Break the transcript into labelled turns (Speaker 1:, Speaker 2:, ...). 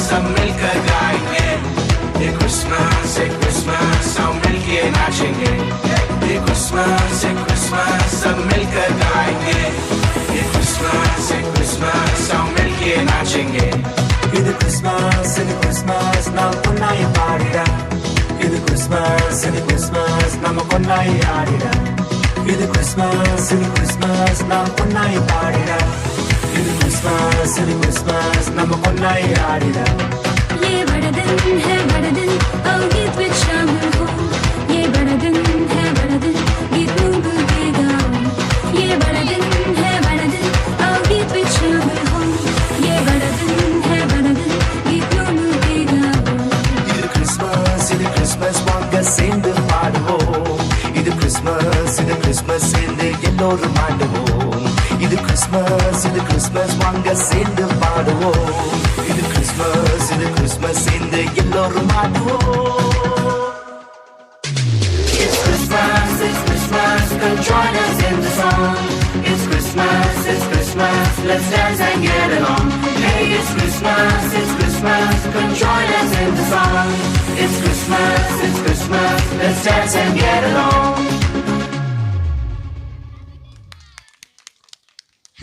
Speaker 1: सब मिलकर गाएंगे। ये क्रिसमस सब मिलके नाचेंगे। ये क्रिसमस सब मिलकर गाएंगे। ये क्रिसमस सब मिलके नाचेंगे।
Speaker 2: இது கிறிஸ்மஸ் நாம் கொண்டாடி பாடிட. இது கிறிஸ்மஸ் நம்ம கொண்டாடி ஆடிட. இது கிறிஸ்மஸ் நாம் கொண்டாடி பாடிட. இது கிறிஸ்மஸ் நம்ம கொண்டாடி ஆடிட.
Speaker 3: ये बड़ा दिन है बड़ा दिन आओ गीत में शामिल हो। ये बड़ा दिन है बड़ा दिन गीत गुनगुन के गाओ। ये बड़ा दिन है बड़ा दिन आओ गीत में शामिल हो। ये बड़ा दिन है बड़ा दिन गीत गुनगुन के गाओ।
Speaker 2: இது கிறிஸ்மஸ் வாங்க சேர்ந்து பாடுவோம். இது கிறிஸ்மஸ் சேர்ந்து எல்லோரும் ஆடுவோம். இது கிறிஸ்மஸ் வாங்க சேர்ந்து பாடுவோம். இது கிறிஸ்மஸ் சேர்ந்து எல்லோரும் ஆடுவோம்.
Speaker 1: It's Christmas, come join us in the song. It's Christmas, let's dance and get along. Hey, it's Christmas, come join us in the song. It's Christmas, let's dance and get along.